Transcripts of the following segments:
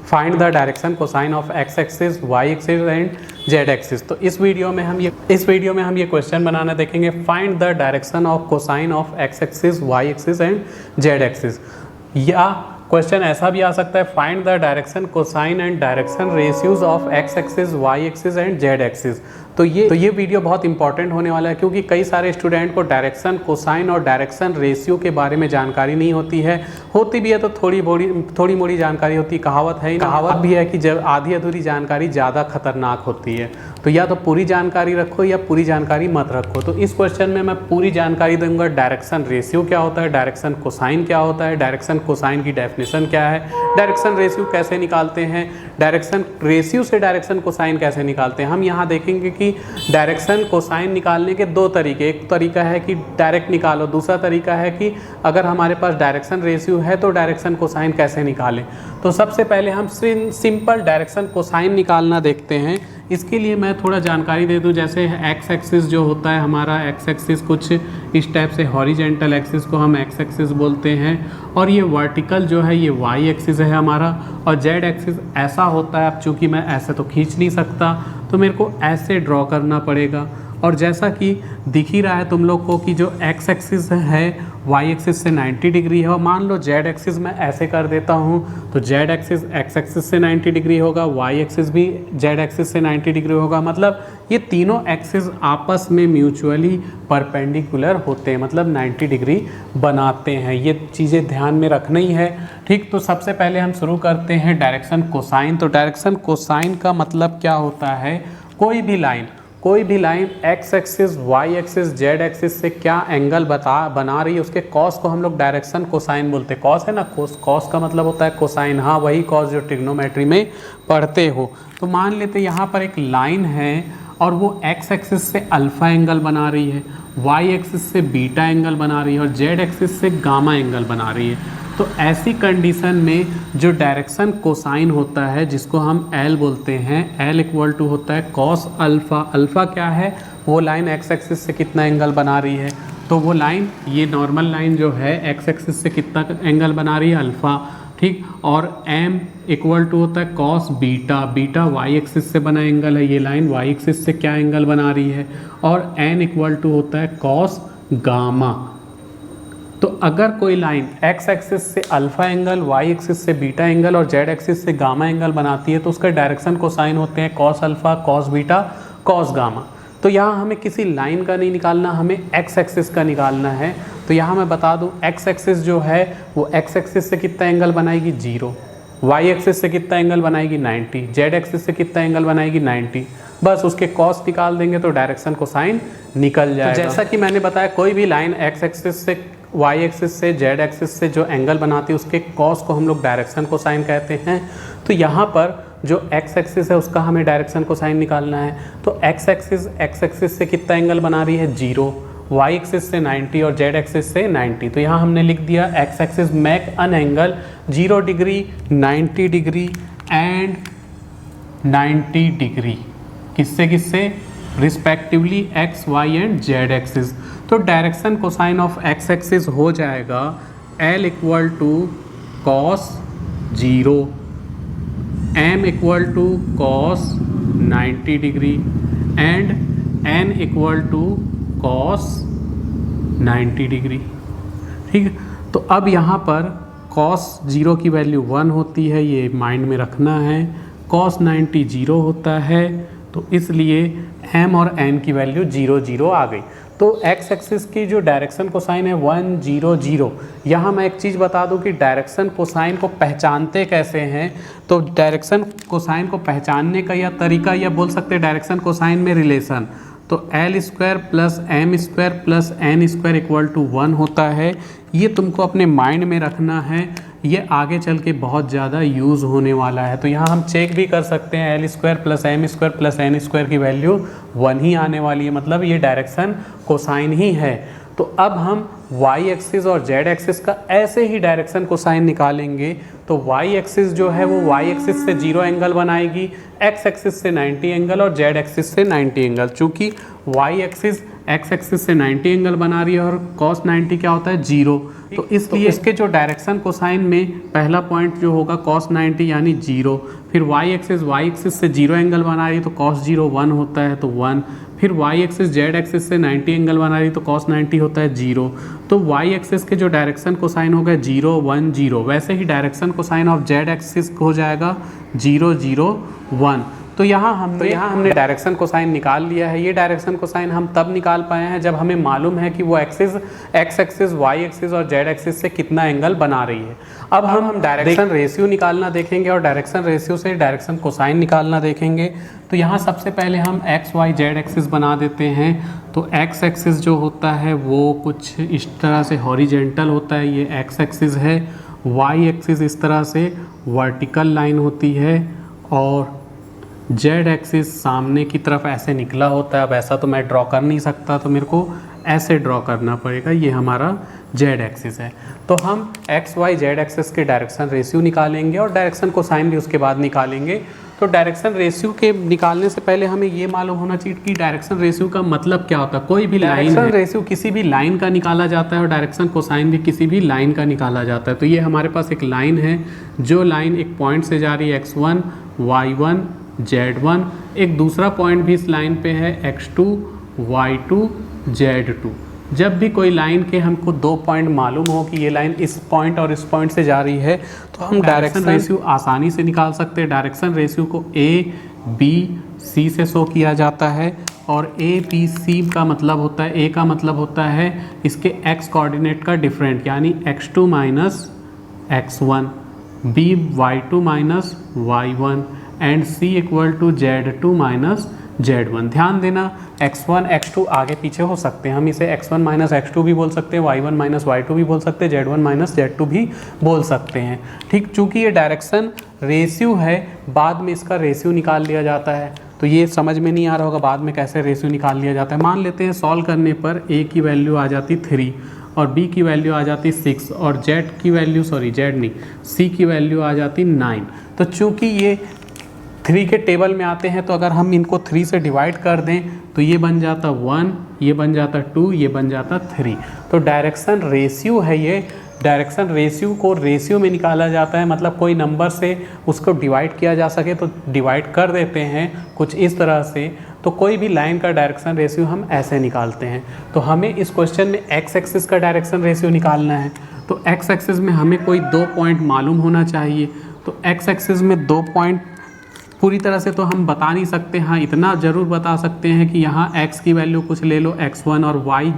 Find the direction cosine of X axis, Y axis and Z axis. तो इस video में हम ये क्वेश्चन बनाना देखेंगे, find the direction of cosine of X axis, Y axis and Z axis. या question ऐसा भी आ सकता है, find the direction cosine and direction ratios of X axis, Y axis and Z axis. तो ये वीडियो बहुत इंपॉर्टेंट होने वाला है, क्योंकि कई सारे स्टूडेंट को डायरेक्शन कोसाइन और डायरेक्शन रेशियो के बारे में जानकारी नहीं होती है। होती भी है तो थोड़ी मोड़ी जानकारी होती है। कहावत भी है कि जब आधी अधूरी जानकारी ज़्यादा खतरनाक होती है। तो या तो पूरी जानकारी रखो या पूरी जानकारी मत रखो। तो इस क्वेश्चन में मैं पूरी जानकारी दूंगा। डायरेक्शन रेशियो क्या होता है, डायरेक्शन कोसाइन क्या होता है, डायरेक्शन कोसाइन की डेफिनेशन क्या है, डायरेक्शन रेशियो कैसे निकालते हैं, डायरेक्शन रेशियो से डायरेक्शन कोसाइन कैसे निकालते हैं। हम यहाँ देखेंगे कि डायरेक्शन कोसाइन निकालने के दो तरीके, एक तरीका है कि डायरेक्ट निकालो, दूसरा तरीका है कि अगर हमारे पास डायरेक्शन रेशियो है तो डायरेक्शन कोसाइन कैसे निकालें। तो सबसे पहले हम सिंपल डायरेक्शन कोसाइन निकालना देखते हैं। इसके लिए मैं थोड़ा जानकारी दे दूं। जैसे एक्स एक्सिस जो होता है हमारा, एक्स एक्सिस कुछ इस टाइप से, हॉरिजेंटल एक्सिस को हम एक्स एक्सिस बोलते हैं, और ये वर्टिकल जो है ये वाई एक्सिस है हमारा, और जेड एक्सिस ऐसा होता है। अब चूँकि मैं ऐसे तो खींच नहीं सकता तो मेरे को ऐसे ड्रॉ करना पड़ेगा। और जैसा कि दिख ही रहा है तुम लोग को कि जो एक्स एक्सिस है वाई एक्सिस से 90 डिग्री है, और मान लो जेड एक्सिस मैं ऐसे कर देता हूँ तो जेड एक्सिस एक्स एक्सिस से 90 डिग्री होगा, वाई एक्सिस भी जेड एक्सिस से 90 डिग्री होगा। मतलब ये तीनों एक्सिस आपस में म्यूचुअली परपेंडिकुलर होते हैं, मतलब 90 डिग्री बनाते हैं। ये चीज़ें ध्यान में रखना ही है, ठीक। तो सबसे पहले हम शुरू करते हैं डायरेक्शन कोसाइन। तो डायरेक्शन कोसाइन का मतलब क्या होता है, कोई भी line X axis, Y axis, Z axis से क्या एंगल बना रही है, उसके कॉस को हम लोग डायरेक्शन कोसाइन बोलते हैं। कॉस है ना, कॉस का मतलब होता है कोसाइन। हाँ, वही कॉस जो ट्रिग्नोमेट्री में पढ़ते हो। तो मान लेते यहाँ पर एक लाइन है और वो एक्स एक्सिस से अल्फा एंगल बना रही है, वाई एक्सिस से बीटा एंगल बना रही है, और जेड एक्सिस से गामा एंगल बना रही है। तो ऐसी कंडीशन में जो डायरेक्शन कोसाइन होता है, जिसको हम एल बोलते हैं, एल इक्वल टू होता है कॉस अल्फ़ा। अल्फ़ा क्या है, वो लाइन एक्स एक्सिस से कितना एंगल बना रही है, तो वो लाइन, ये नॉर्मल लाइन जो है एक्स एक्सिस से कितना एंगल बना रही है, अल्फ़ा, ठीक। और एम इक्वल टू होता है cos beta. Beta Y axis से बना एंगल है, ये लाइन वाई एक्सिस से क्या एंगल बना रही है। और एन इक्वल टू होता है कॉस गामा। तो अगर कोई लाइन एक्स एक्सिस से अल्फा एंगल, वाई एक्सिस से बीटा एंगल और जेड एक्सिस से गामा एंगल बनाती है तो उसका डायरेक्शन कोसाइन होते हैं cos alpha, cos beta, cos gamma. तो यहाँ हमें किसी लाइन का नहीं निकालना, हमें एक्स एक्सिस का निकालना है। तो यहाँ मैं बता दूँ, एक्स एक्सिस जो है वो एक्स एक्सिस से कितना एंगल बनाएगी, 0, वाई एक्सिस से कितना एंगल बनाएगी, 90, जेड एक्सिस से कितना एंगल बनाएगी, 90। बस उसके कॉस निकाल देंगे तो डायरेक्शन कोसाइन निकल जाएगा। तो जैसा कि मैंने बताया, कोई भी लाइन एक्स एक्सिस से, वाई एक्सिस से, जेड एक्सिस से जो एंगल बनाती है उसके कॉस को हम लोग डायरेक्शन कोसाइन कहते हैं। तो यहाँ पर जो एक्स एक्सिस है उसका हमें डायरेक्शन कोसाइन निकालना है। तो एक्स एक्सिस से कितना एंगल बना रही है, 0, वाई एक्सिस से 90 और जेड एक्सिस से 90। तो यहाँ हमने लिख दिया X axis make an angle 0 degree, 90 degree and 90 degree, किससे respectively X, Y and Z axis. तो direction cosine of X axis हो जाएगा L equal to cos 0, M equal to cos 90 degree and N equal to cos 90 degree, ठीक है। तो अब यहाँ पर कॉस 0 की वैल्यू 1 होती है, ये माइंड में रखना है। कॉस 90 0 होता है, तो इसलिए एम और एन की वैल्यू 0 0 आ गई। तो एक्स एक्सिस की जो डायरेक्शन कोसाइन है 1 0 0। यहाँ मैं एक चीज़ बता दूँ कि डायरेक्शन कोसाइन को पहचानते कैसे हैं। तो डायरेक्शन कोसाइन को पहचानने का या तरीका, या बोल सकते हैं डायरेक्शन कोसाइन में रिलेशन, तो L square plus M square plus N square equal to 1 होता है। ये तुमको अपने माइंड में रखना है, ये आगे चल के बहुत ज़्यादा यूज़ होने वाला है। तो यहाँ हम चेक भी कर सकते हैं, L square plus M square plus N square की वैल्यू 1 ही आने वाली है, मतलब ये डायरेक्शन कोसाइन ही है। तो अब हम वाई एक्सिस और जेड एक्सिस का ऐसे ही डायरेक्शन कोसाइन निकालेंगे। तो वाई एक्सिस जो है वो वाई एक्सिस से 0 एंगल बनाएगी, एक्स एक्सिस से 90 एंगल और जेड एक्सिस से 90 एंगल। चूँकि वाई एक्सिस एक्स एक्सिस से 90 एंगल बना रही है और cos 90 क्या होता है 0। तो इसलिए इसके जो डायरेक्शन कोसाइन में पहला पॉइंट जो होगा cos 90 यानी 0, फिर y एक्सिस से 0 एंगल बना रही है तो cos 0 1 होता है तो 1, फिर y एक्सिस z एक्सिस से 90 एंगल बना रही है तो cos 90 होता है 0। तो y एक्सिस के जो डायरेक्शन कोसाइन हो गया 0 1 0, वैसे ही direction cosine of z axis हो जाएगा 0 0 1। तो यहाँ हमने डायरेक्शन कोसाइन निकाल लिया है। ये डायरेक्शन कोसाइन हम तब निकाल पाए हैं जब हमें मालूम है कि वो axis X axis Y axis और जेड एक्सिस से कितना एंगल बना रही है। अब हम डायरेक्शन रेशियो निकालना देखेंगे और डायरेक्शन रेशियो से डायरेक्शन कोसाइन निकालना देखेंगे। तो यहाँ सबसे पहले हम एक्स वाई जेड एक्सिस बना देते हैं। तो एक्स एक्सिस जो होता है वो कुछ इस तरह से हॉरिजेंटल होता है, ये एक्स एक्सिस है। वाई एक्सिस इस तरह से वर्टिकल लाइन होती है और जेड एक्सिस सामने की तरफ ऐसे निकला होता है। अब ऐसा तो मैं ड्रॉ कर नहीं सकता, तो मेरे को ऐसे ड्रॉ करना पड़ेगा। ये हमारा जेड एक्सिस है। तो हम एक्स वाई जेड एक्सिस के डायरेक्शन रेशियो निकालेंगे और डायरेक्शन कोसाइन भी उसके बाद निकालेंगे। तो डायरेक्शन रेशियो के निकालने से पहले हमें ये मालूम होना चाहिए कि डायरेक्शन रेशियो का मतलब क्या होता है। कोई भी डायरेक्शन रेशियो किसी भी लाइन का निकाला जाता है और डायरेक्शन कोसाइन भी किसी भी लाइन का निकाला जाता है। तो ये हमारे पास एक लाइन है, जो लाइन एक पॉइंट से जा रही है x1 y1 z1, एक दूसरा पॉइंट भी इस लाइन पे है x2 y2 z2। जब भी कोई लाइन के हमको दो पॉइंट मालूम हो कि ये लाइन इस पॉइंट और इस पॉइंट से जा रही है तो हम डायरेक्शन रेशियो आसानी से निकाल सकते हैं। डायरेक्शन रेशियो को a b c से शो किया जाता है और a b c का मतलब होता है, a का मतलब होता है इसके x कोऑर्डिनेट का डिफरेंट यानी x2 minus x1, b y2 minus y1 and c equal to z2 minus z1। ध्यान देना x1 x2 आगे पीछे हो सकते हैं, हम इसे x1 माइनस x2 भी बोल सकते हैं, y1 माइनस y2 भी बोल सकते हैं, z1 माइनस z2 भी बोल सकते हैं। ठीक, चूँकि ये डायरेक्शन रेशियो है, बाद में इसका रेशियो निकाल लिया जाता है। तो ये समझ में नहीं आ रहा होगा बाद में कैसे रेशियो निकाल लिया जाता है। मान लेते हैं सॉल्व करने पर a की वैल्यू आ जाती 3 और b की वैल्यू आ जाती 6 और z की वैल्यू c की वैल्यू आ जाती 9। तो चूँकि ये 3 के टेबल में आते हैं तो अगर हम इनको 3 से डिवाइड कर दें तो ये बन जाता 1, ये बन जाता 2, ये बन जाता 3। तो डायरेक्शन रेशियो है ये। डायरेक्शन रेशियो को रेशियो में निकाला जाता है, मतलब कोई नंबर से उसको डिवाइड किया जा सके तो डिवाइड कर देते हैं कुछ इस तरह से। तो कोई भी लाइन का डायरेक्शन रेशियो हम ऐसे निकालते हैं। तो हमें इस क्वेश्चन में एक्स एक्सिस का डायरेक्शन रेशियो निकालना है। तो एक्स एक्सिस में हमें कोई दो पॉइंट मालूम होना चाहिए। तो एक्स एक्सिस में दो पॉइंट पूरी तरह से तो हम बता नहीं सकते, हाँ इतना ज़रूर बता सकते हैं कि यहाँ x की वैल्यू कुछ ले लो x1 और y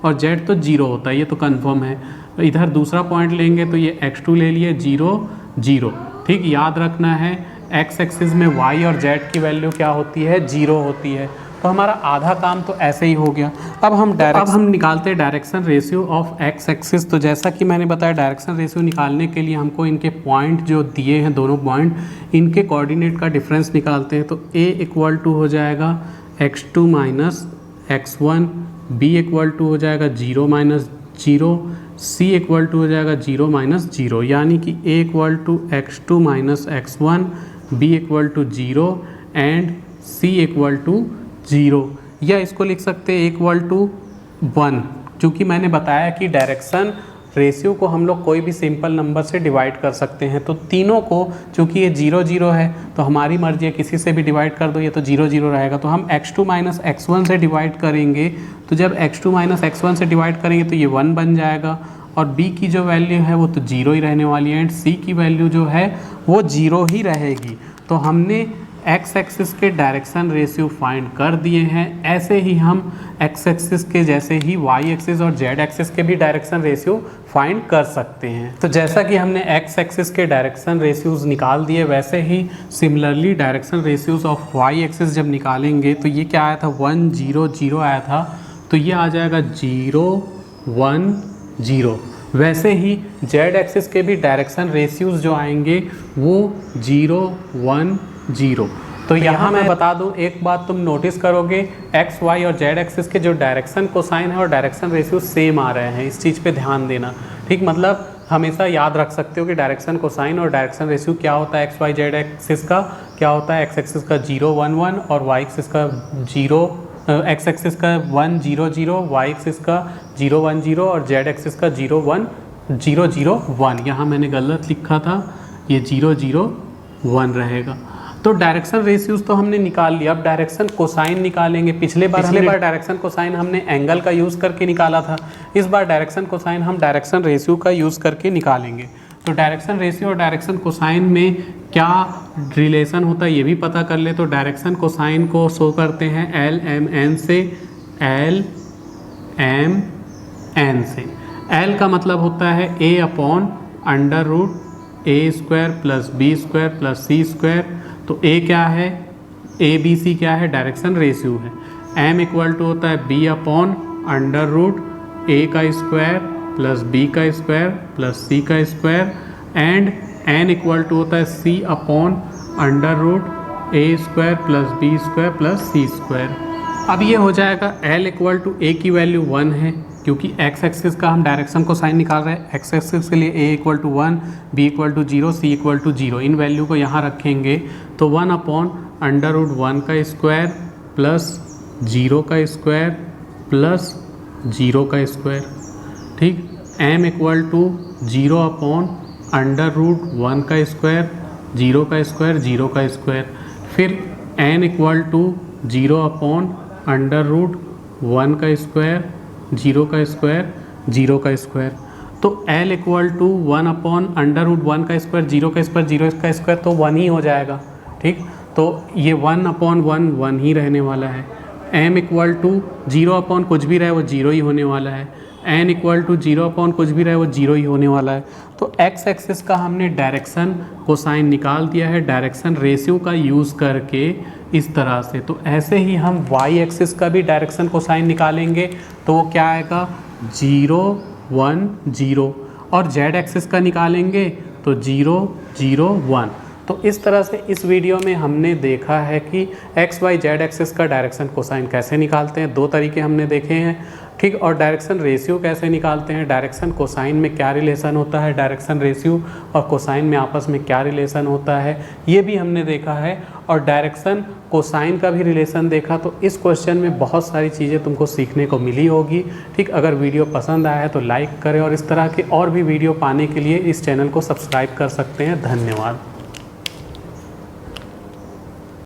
और z तो 0 होता है, ये तो कंफर्म है। इधर दूसरा पॉइंट लेंगे तो ये x2 ले लिए 0 0। ठीक, याद रखना है x एक्सिस में y और z की वैल्यू क्या होती है 0 होती है। तो हमारा आधा काम तो ऐसे ही हो गया। अब हम निकालते हैं direction ratio of X axis. तो जैसा कि मैंने बताया डायरेक्शन रेशियो निकालने के लिए हमको इनके पॉइंट जो दिए हैं दोनों पॉइंट, इनके कोऑर्डिनेट का डिफरेंस निकालते हैं। तो a इक्वल टू हो जाएगा x2 minus x1, b equal to हो जाएगा 0 माइनस 0, c इक्वल टू हो जाएगा 0 माइनस 0, यानी कि a equal to x2 minus x1, b equal to 0 and c equal to 0, या इसको लिख सकते हैं इक्वल टू 1, क्योंकि मैंने बताया कि डायरेक्शन रेशियो को हम लोग कोई भी सिंपल नंबर से डिवाइड कर सकते हैं। तो तीनों को, चूँकि ये 0 0 है तो हमारी मर्जी है किसी से भी डिवाइड कर दो, ये तो 0 0 रहेगा। तो हम x2 माइनस x1 से डिवाइड करेंगे। तो जब x2 माइनस x1 से डिवाइड करेंगे तो ये 1 बन जाएगा और b की जो वैल्यू है वो तो 0 ही रहने वाली है एंड c की वैल्यू जो है वो 0 ही रहेगी। तो हमने एक्स एक्सिस के डायरेक्शन रेशियो फाइंड कर दिए हैं। ऐसे ही हम एक्स एक्सिस के जैसे ही वाई एक्सिस और जेड एक्सिस के भी डायरेक्शन रेशियो फाइंड कर सकते हैं। तो जैसा कि हमने एक्स एक्सिस के डायरेक्शन रेशियोज निकाल दिए, वैसे ही similarly direction ratios of Y axis जब निकालेंगे तो ये क्या आया था 1 0 0 आया था, तो ये आ जाएगा 0 1 0। वैसे ही जेड एक्सिस के भी डायरेक्शन रेशियोज जो आएंगे वो 0 1 0। तो यहाँ मैं बता दूँ एक बात तुम नोटिस करोगे, एक्स वाई और जेड एक्सिस के जो डायरेक्शन कोसाइन है और डायरेक्शन रेशियो सेम आ रहे हैं। इस चीज़ पे ध्यान देना। ठीक, मतलब हमेशा याद रख सकते हो कि डायरेक्शन कोसाइन और डायरेक्शन रेशियो क्या होता है। एक्स वाई जेड एक्सिस का क्या होता है, एक्स एक्सिस का 0 1 1 और वाई एक्सिस का 0 एक्स एक्सिस का 1 0 0, वाई एक्सिस का 0 1 0 और जेड एक्सिस का 0 1 0 0 1। यहाँ मैंने गलत लिखा था, ये 0 0 1 रहेगा। तो डायरेक्शन रेशियोज तो हमने निकाल लिया, अब डायरेक्शन कोसाइन निकालेंगे। पिछले बार डायरेक्शन कोसाइन हमने एंगल का यूज़ करके निकाला था, इस बार डायरेक्शन कोसाइन हम डायरेक्शन रेशियो का यूज़ करके निकालेंगे। तो डायरेक्शन रेशियो और डायरेक्शन कोसाइन में क्या रिलेशन होता है ये भी पता कर ले। तो डायरेक्शन कोसाइन को शो करते हैं एल एम एन से, एल एम एन से। एल का मतलब होता है A upon under root A square plus B square plus C square. तो ए क्या है, ए बी सी क्या है, डायरेक्शन रेशियो है। एम इक्वल टू होता है B upon under root A का स्क्वायर प्लस बी का स्क्वायर प्लस सी का square and N equal to होता है C upon under root A square plus B square plus C square. अब ये हो जाएगा एल इक्वल टू ए की वैल्यू 1 है, क्योंकि एक्स एक्सिस का हम डायरेक्शन को साइन निकाल रहे हैं। एक्स एक्सिस के लिए A equal to 1, B equal to 0, C equal to 0। इन वैल्यू को यहाँ रखेंगे तो 1 अपॉन अंडर रूट 1 का स्क्वायर प्लस 0 का स्क्वायर प्लस 0 का स्क्वायर, ठीक। M equal to 0 upon under root 1 का स्क्वायर, 0 का स्क्वायर, 0 का स्क्वायर। फिर N equal to 0 upon under root 1 का स्क्वायर, 0 का स्क्वायर, 0 का स्क्वायर। तो L equal to 1 upon under root 1 का स्क्वायर, 0 का स्क्वायर, 0 का स्क्वायर, तो 1 ही हो जाएगा, ठीक। तो ये 1 अपॉन 1 1 ही रहने वाला है। एम इक्वल टू 0 अपॉन कुछ भी रहे वो 0 ही होने वाला है। एन इक्वल टू 0 अपॉन कुछ भी रहे वो 0 ही होने वाला है। तो एक्स एक्सिस का हमने डायरेक्शन कोसाइन निकाल दिया है डायरेक्शन रेशियो का यूज़ करके इस तरह से। तो ऐसे ही हम वाई एक्सिस का भी डायरेक्शन कोसाइन निकालेंगे, तो वो क्या आएगा 0 1 0, और जेड एक्सिस का निकालेंगे तो 0 0 1। तो इस तरह से इस वीडियो में हमने देखा है कि एक्स वाई जेड एक्सिस का डायरेक्शन कोसाइन कैसे निकालते हैं। 2 तरीके हमने देखे हैं, ठीक। और डायरेक्शन रेशियो कैसे निकालते हैं, डायरेक्शन कोसाइन में क्या रिलेशन होता है, डायरेक्शन रेशियो और कोसाइन में आपस में क्या रिलेशन होता है, ये भी हमने देखा है। और डायरेक्शन कोसाइन का भी रिलेशन देखा। तो इस क्वेश्चन में बहुत सारी चीज़ें तुमको सीखने को मिली होगी, ठीक। अगर वीडियो पसंद आया है तो लाइक करें और इस तरह के और भी वीडियो पाने के लिए इस चैनल को सब्सक्राइब कर सकते हैं। धन्यवाद।